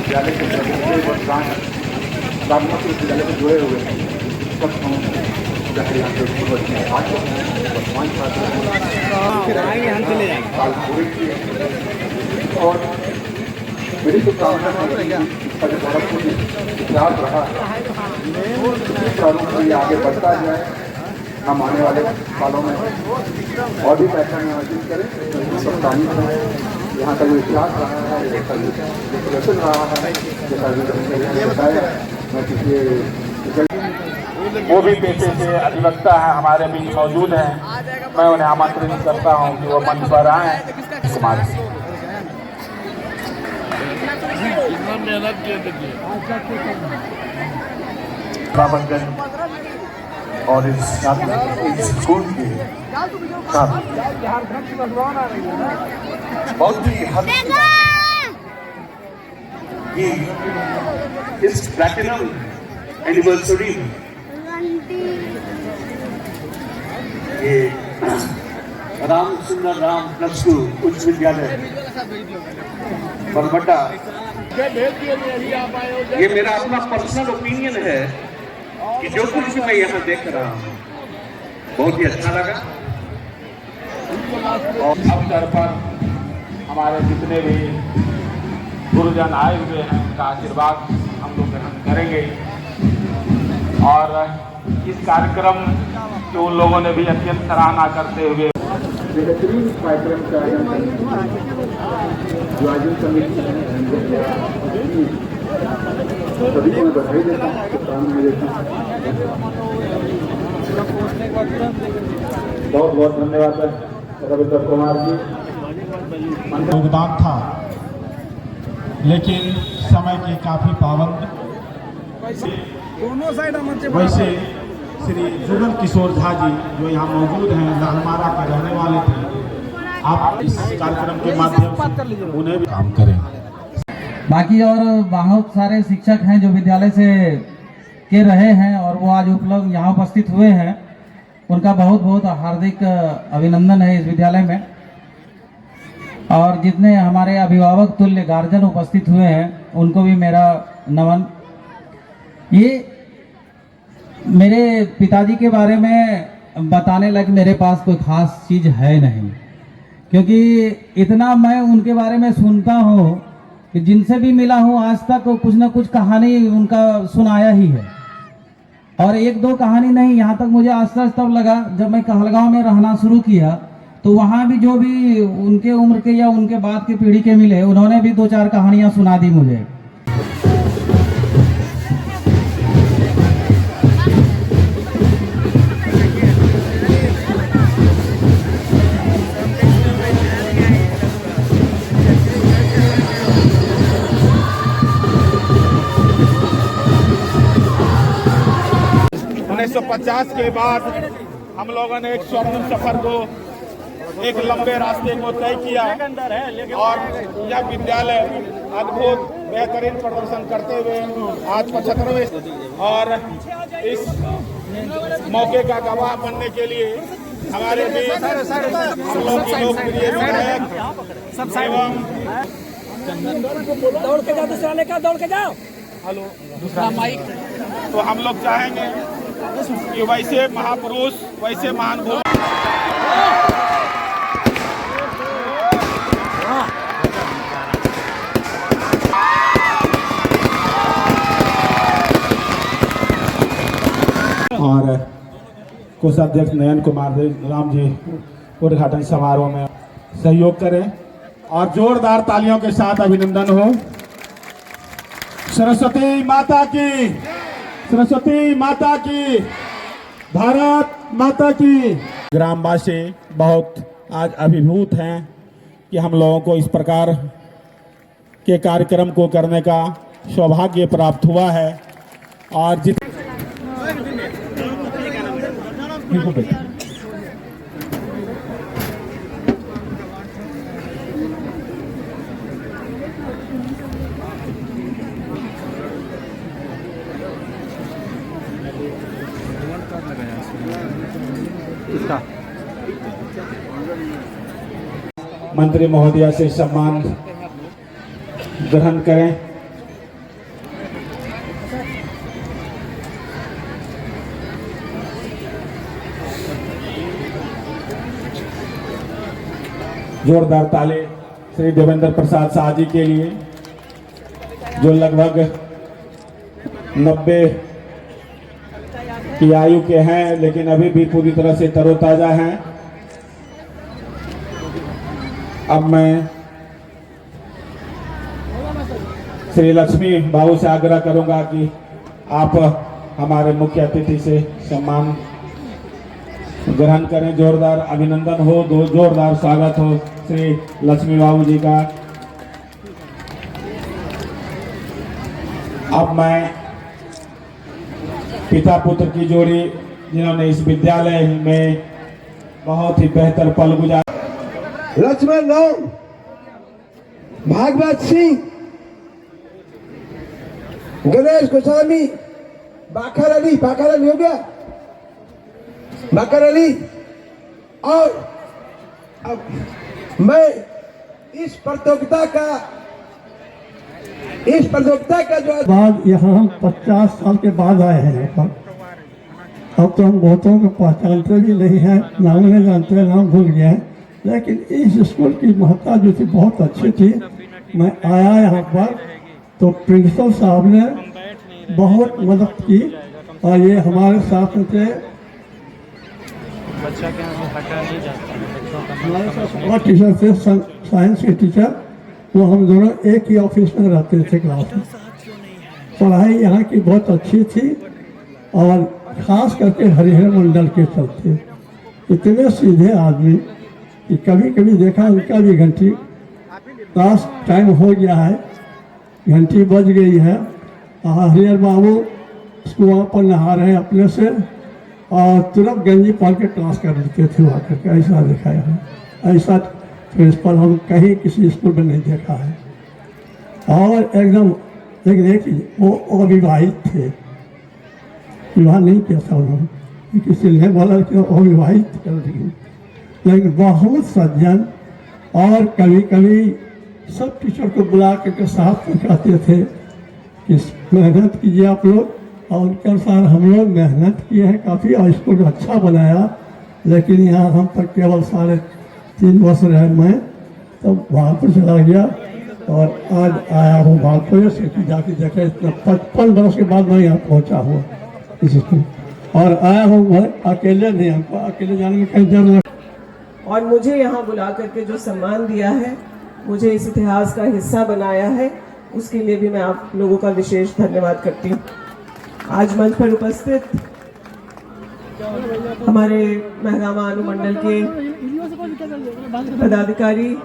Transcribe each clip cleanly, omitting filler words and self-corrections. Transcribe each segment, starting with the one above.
विद्यालय के प्रबंधक और प्राथमिक विद्यालय से जुड़े हुए हैं सब चाहे यहाँ पे आज वर्तमान छात्र साल पूरे किए और मेरी शुभकामना है इसका जो भरतपूर्ण इतिहास रहा है इसी प्रारूप में ये आगे बढ़ता जाए। हम आने वाले सालों में और भी पहचान अर्जित करें। सप्ताही में यहाँ का जो इतिहास रहा है जैसा जो प्रदर्शन रहा है जैसा बताया मैं किसी वो भी पेशे से अधिवक्ता है हमारे बीच मौजूद हैं। मैं उन्हें आमंत्रित करता हूं कि वो मंच पर आए। कुमार बाबरगंज और इस स्कूल के बहुत ही इस प्लैटिनम एनिवर्सरी ये राम सुंदर राम प्लस टू उच्च विद्यालय बरबट्टा, ये मेरा अपना पर्सनल ओपिनियन है कि जो कुछ भी मैं यहाँ देख रहा हूँ बहुत ही अच्छा लगा। और अवसर पर हमारे जितने भी गुरुजन आए हुए हैं उनका आशीर्वाद हम लोग ग्रहण करेंगे और इस कार्यक्रम के उन लोगों ने भी अत्यंत सराहना करते हुए बेहतरीन कार्यक्रम का आयोजन समिति सभी को बधाई देता हूँ, शुभकामनाएं देता हूँ। बहुत बहुत धन्यवाद रविंद्र कुमार जी। योगदान था लेकिन समय की काफी पाबंद। वैसे श्री जुगल किशोर झा जी जो यहाँ मौजूद हैं लहलमारा के रहने वाले थे, आप इस कार्यक्रम के माध्यम से उन्हें भी काम करें। बाकी और बहुत सारे शिक्षक हैं जो विद्यालय से के रहे हैं और वो आज उपलब्ध यहाँ उपस्थित हुए हैं, उनका बहुत बहुत हार्दिक अभिनंदन है इस विद्यालय में। और जितने हमारे अभिभावक तुल्य गार्जियन उपस्थित हुए हैं उनको भी मेरा नमन। ये मेरे पिताजी के बारे में बताने लग मेरे पास कोई खास चीज़ है नहीं, क्योंकि इतना मैं उनके बारे में सुनता हूँ कि जिनसे भी मिला हूँ आज तक कुछ न कुछ कहानी उनका सुनाया ही है। और एक दो कहानी नहीं, यहाँ तक मुझे आश्चर्य तब लगा जब मैं कहलगांव में रहना शुरू किया तो वहाँ भी जो भी उनके उम्र के या उनके बाद के पीढ़ी के मिले उन्होंने भी दो चार कहानियाँ सुना दी मुझे। उन्नीस 1950 के बाद हम लोगों ने एक स्वर्णिम सफर को, एक लंबे रास्ते को तय किया और यह विद्यालय अद्भुत बेहतरीन प्रदर्शन करते हुए आज 75वें और इस मौके का गवाह बनने के लिए हमारे बीच हम लोग की लोकप्रिय विधायक एवं दौड़ के जाओ, दूसरा लेकर दौड़ के जाओ। हेलो दूसरा माइक। तो हम लोग चाहेंगे कि वैसे महापुरुष वैसे महान और कोषाध्यक्ष नयन कुमार राम जी उद्घाटन समारोह में सहयोग करें और जोरदार तालियों के साथ अभिनंदन हो। सरस्वती माता की, सरस्वती माता की, भारत माता की। ग्रामवासी बहुत आज अभिभूत हैं कि हम लोगों को इस प्रकार के कार्यक्रम को करने का सौभाग्य प्राप्त हुआ है। और मंत्री महोदया से सम्मान ग्रहण करें। जोरदार ताले श्री देवेंद्र प्रसाद शाह जी के लिए, जो लगभग 90 की आयु के हैं लेकिन अभी भी पूरी तरह से तरोताजा हैं। अब मैं श्री लक्ष्मी बाबू से आग्रह करूंगा कि आप हमारे मुख्य अतिथि से सम्मान ग्रहण करें। जोरदार अभिनंदन हो, जोरदार स्वागत हो श्री लक्ष्मी बाबू जी का। अब मैं पिता पुत्र की जोड़ी, जिन्होंने इस विद्यालय में बहुत ही बेहतर पल गुजारा, लक्ष्मण राम, भागवत सिंह, गणेश गोस्वामी, बाखर अली हो गया, बाकर अली। और अब मैं इस प्रतियोगिता का जो बाद यहाँ हम 50 साल के बाद आए हैं यहाँ पर। अब तो हम बहुतों को पहचानते भी नहीं हैं, नाम नहीं जानते, नाम भूल गए हैं, लेकिन इस स्कूल की महत्ता जो थी बहुत अच्छी थी। मैं आया यहाँ पर तो प्रिंसिपल साहब ने बहुत मदद की और ये हमारे साथ थे। हमारे साथ और टीचर थे, साइंस के टीचर, वो हम दोनों एक ही ऑफिस में रहते थे क्लास में। पढ़ाई यहाँ की बहुत अच्छी थी और खास करके हरिहर मंडल के चलते इतने सीधे आदमी कि कभी कभी देखा उनका भी घंटी क्लास टाइम हो गया है, घंटी बज गई है, हरिहर बाबू उसको वहाँ पर नहा रहे हैं अपने से और तुरंत गंजी पहन के क्लास कर लेते थे वहाँ करके। ऐसा देखा है, ऐसा प्रिंसिपल हम कहीं किसी स्कूल में नहीं देखा है। और एकदम देखिए वो अविवाहित थे, विवाह नहीं किया था उन्होंने, किसी ने बोला कि अविवाहित कर दी, लेकिन बहुत सज्जन। और कभी कभी सब टीचर को बुला करके साथ में कहते थे कि मेहनत कीजिए आप लोग, और उनके अनुसार हम लोग मेहनत किए हैं काफ़ी और स्कूल अच्छा बनाया। लेकिन यहाँ हम पर केवल 3.5 वर्ष रहे मैं, तब वहाँ पर चला गया और आज आया हूँ भागपुर से कि जाके देखे इतना 55 वर्ष के बाद मैं यहाँ पहुँचा हूँ इस स्कूल। और आया हूँ मैं अकेले नहीं, हमको अकेले जाने में कहीं जरूरत। और मुझे यहाँ बुला करके जो सम्मान दिया है, मुझे इस इतिहास का हिस्सा बनाया है, उसके लिए भी मैं आप लोगों का विशेष धन्यवाद करती हूँ। आज मंच पर उपस्थित हमारे महगामा अनुमंडल के पदाधिकारी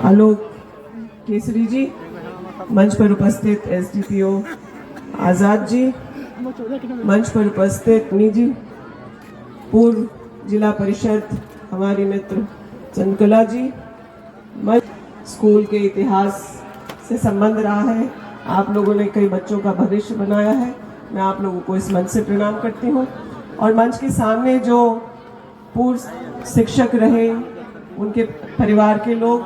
आलोक केसरी जी, मंच पर उपस्थित एसडीपीओ आजाद जी, मंच पर उपस्थित जी, पूर्व जिला परिषद हमारी मित्र चंदकला जी, स्कूल के इतिहास से संबंध रहा है, आप लोगों ने कई बच्चों का भविष्य बनाया है, मैं आप लोगों को इस मंच से प्रणाम करती हूँ। और मंच के सामने जो पूर्व शिक्षक रहे, उनके परिवार के लोग,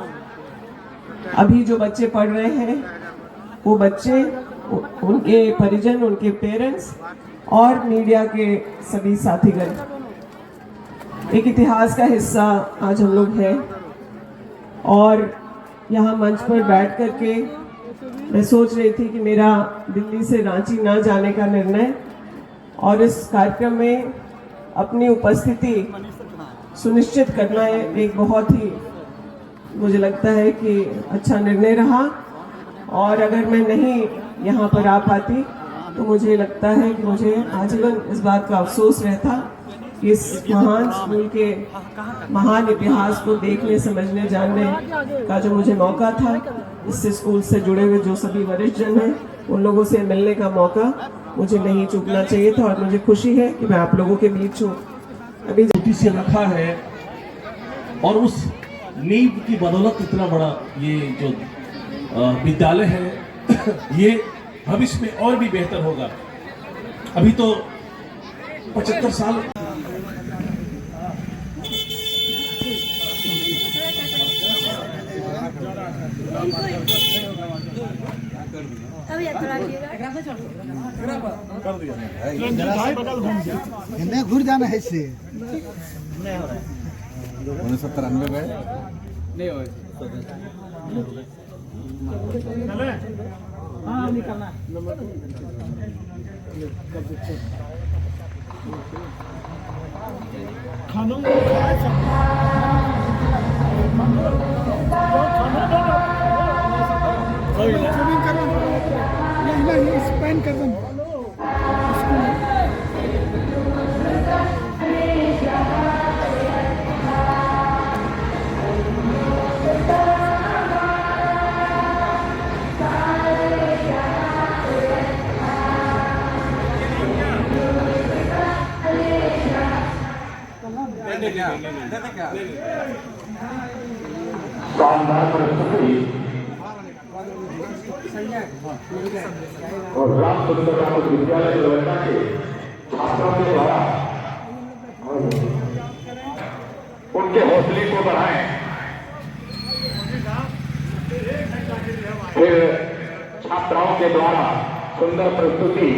अभी जो बच्चे पढ़ रहे हैं वो बच्चे, उनके परिजन, उनके पेरेंट्स और मीडिया के सभी साथीगण, एक इतिहास का हिस्सा आज हम लोग हैं। और यहाँ मंच पर बैठ कर के मैं सोच रही थी कि मेरा दिल्ली से रांची ना जाने का निर्णय और इस कार्यक्रम में अपनी उपस्थिति सुनिश्चित करना एक बहुत ही, मुझे लगता है कि अच्छा निर्णय रहा। और अगर मैं नहीं यहाँ पर आ पाती तो मुझे लगता है कि मुझे आजीवन इस बात का अफसोस रहता कि इस महान स्कूल के महान इतिहास को देखने, समझने, जानने का जो मुझे मौका था, इससे स्कूल से जुड़े हुए जो सभी वरिष्ठ जन हैं उन लोगों से मिलने का मौका मुझे नहीं चूकना चाहिए था। और मुझे खुशी है कि मैं आप लोगों के बीच हूँ। अभी ड्यूटी से रखा है और उस नींव की बदौलत इतना बड़ा ये जो विद्यालय है ये भविष्य में और भी बेहतर होगा। अभी तो 75 साल घूर जाना है इससे शानदार प्रस्तुति और राम सुंदर राम विद्यालय व्यवस्था के छात्रों के द्वारा उनके हौसले को बढ़ाएं। फिर छात्राओं के द्वारा सुंदर प्रस्तुति